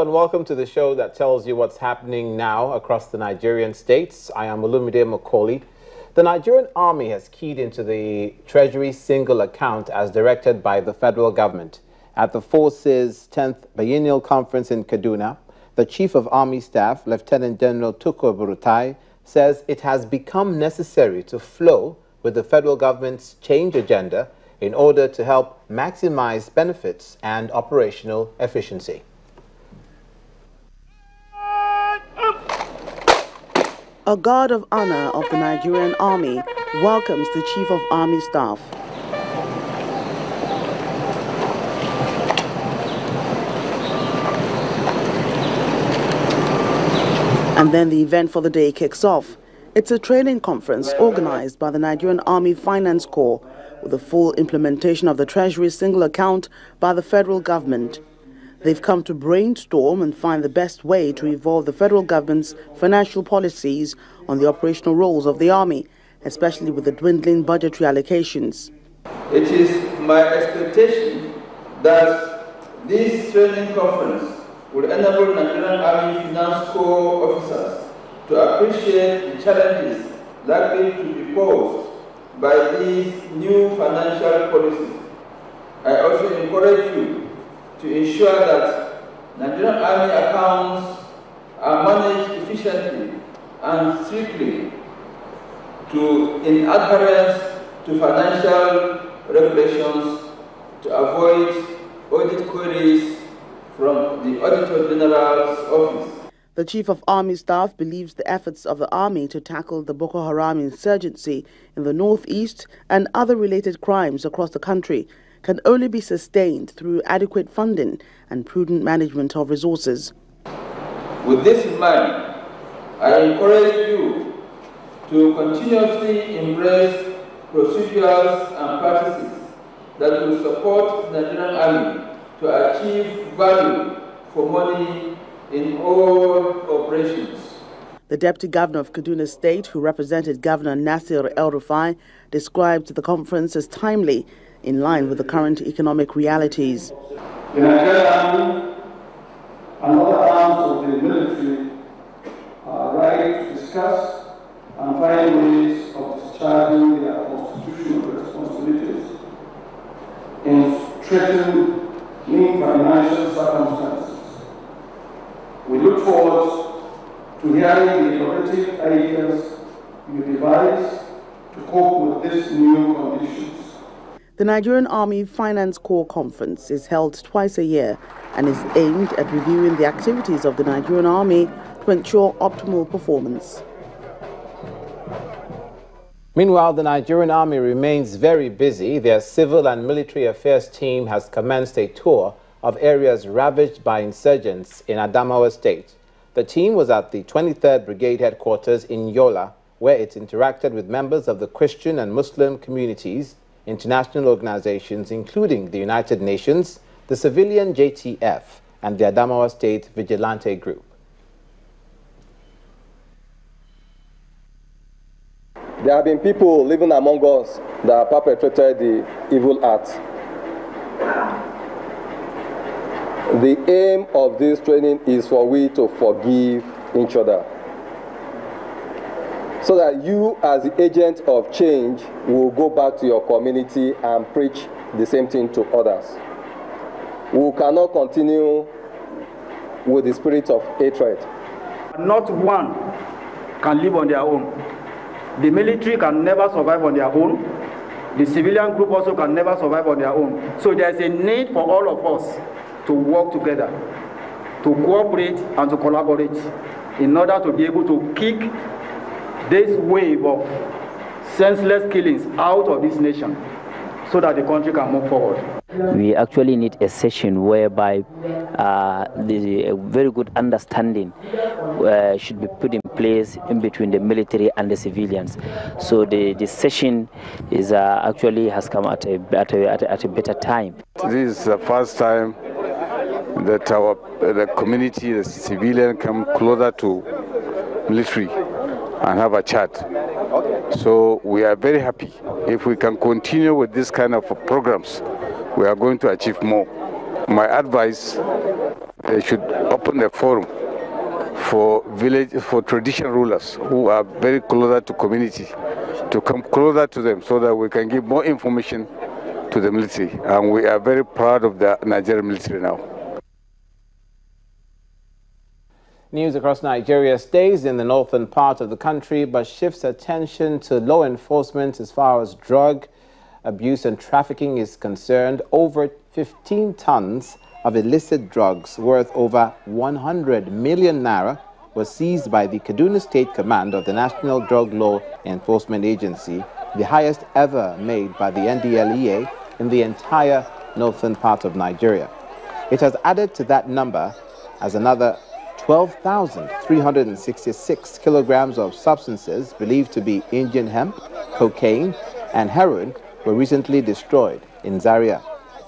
Hello and welcome to the show that tells you what's happening now across the Nigerian states. I am Olumide Macaulay. The Nigerian Army has keyed into the Treasury Single Account as directed by the federal government. At the force's 10th biennial conference in Kaduna, the Chief of Army Staff, Lieutenant General Tukur Buratai, says it has become necessary to flow with the federal government's change agenda in order to help maximize benefits and operational efficiency. A guard of honor of the Nigerian Army welcomes the Chief of Army Staff. And then the event for the day kicks off. It's a training conference organized by the Nigerian Army Finance Corps with the full implementation of the Treasury Single Account by the federal government. They've come to brainstorm and find the best way to evolve the federal government's financial policies on the operational roles of the Army, especially with the dwindling budgetary allocations. It is my expectation that this training conference will enable Nigerian Army Finance Corps officers to appreciate the challenges likely to be posed by these new financial policies. I also encourage you to ensure that Nigerian Army accounts are managed efficiently and strictly in adherence to financial regulations to avoid audit queries from the Auditor General's office. The Chief of Army Staff believes the efforts of the Army to tackle the Boko Haram insurgency in the northeast and other related crimes across the country can only be sustained through adequate funding and prudent management of resources. With this in mind, I encourage you to continuously embrace procedures and practices that will support the Nigerian Army to achieve value for money in all operations. The Deputy Governor of Kaduna State, who represented Governor Nasir el-Rufai, described the conference as timely in line with the current economic realities. The Nigerian Army and other arms of the military are ready to discuss and find ways of discharging their constitutional responsibilities in threatening financial circumstances. We look forward to hearing the innovative ideas you devise to cope with these new conditions. The Nigerian Army Finance Corps Conference is held twice a year and is aimed at reviewing the activities of the Nigerian Army to ensure optimal performance. Meanwhile, the Nigerian Army remains very busy. Their civil and military affairs team has commenced a tour of areas ravaged by insurgents in Adamawa State. The team was at the 23rd Brigade headquarters in Yola, where it interacted with members of the Christian and Muslim communities, international organizations, including the United Nations, the civilian JTF, and the Adamawa State Vigilante Group. There have been people living among us that have perpetrated the evil acts. The aim of this training is for we to forgive each other, so that you, as the agent of change, will go back to your community and preach the same thing to others. We cannot continue with the spirit of hatred. Not one can live on their own. The military can never survive on their own. The civilian group also can never survive on their own. So there's a need for all of us to work together, to cooperate and to collaborate in order to be able to kick this wave of senseless killings out of this nation so that the country can move forward. We actually need a session whereby a very good understanding should be put in place in between the military and the civilians. So the session is actually has come at a better time. This is the first time that the community, the civilian, come closer to military and have a chat. So we are very happy. If we can continue with this kind of programs, we are going to achieve more. My advice they should open a forum for traditional rulers who are very closer to community to come closer to them so that we can give more information to the military. And we are very proud of the Nigerian military now. News across Nigeria stays in the northern part of the country but shifts attention to law enforcement as far as drug abuse and trafficking is concerned. Over 15 tons of illicit drugs worth over 100 million naira was seized by the Kaduna State Command of the National Drug Law Enforcement Agency, the highest ever made by the NDLEA in the entire northern part of Nigeria. It has added to that number as another 12,366 kilograms of substances believed to be Indian hemp, cocaine, and heroin were recently destroyed in Zaria.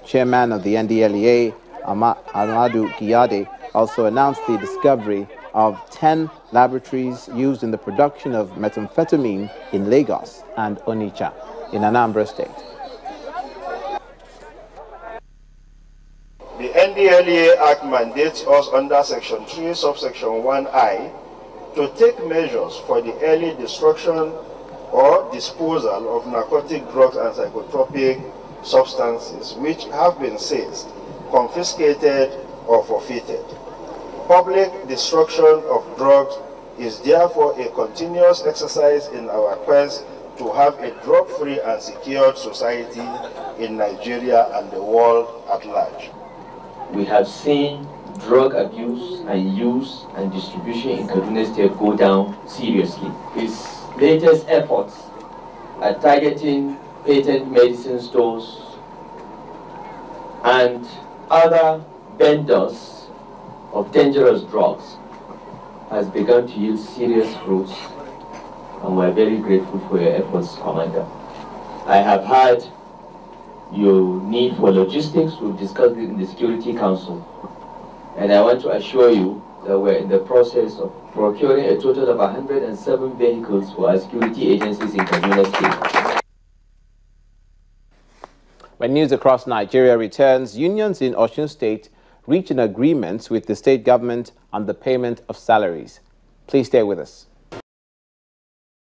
Chairman of the NDLEA, Amadu Giyade, also announced the discovery of 10 laboratories used in the production of methamphetamine in Lagos and Onitsha in Anambra State. The NDLEA Act mandates us under Section 3, subsection 1I, to take measures for the early destruction or disposal of narcotic drugs and psychotropic substances which have been seized, confiscated, or forfeited. Public destruction of drugs is therefore a continuous exercise in our quest to have a drug-free and secured society in Nigeria and the world at large. We have seen drug abuse and use and distribution in Kaduna State go down seriously. Its latest efforts at targeting patent medicine stores and other vendors of dangerous drugs has begun to yield serious fruits, and we're very grateful for your efforts, Commander. I have heard your need for logistics. We've discussed it in the Security Council, and I want to assure you that we're in the process of procuring a total of 107 vehicles for our security agencies in Kaduna State. When news across Nigeria returns, unions in Osun State reach an agreement with the state government on the payment of salaries. Please stay with us.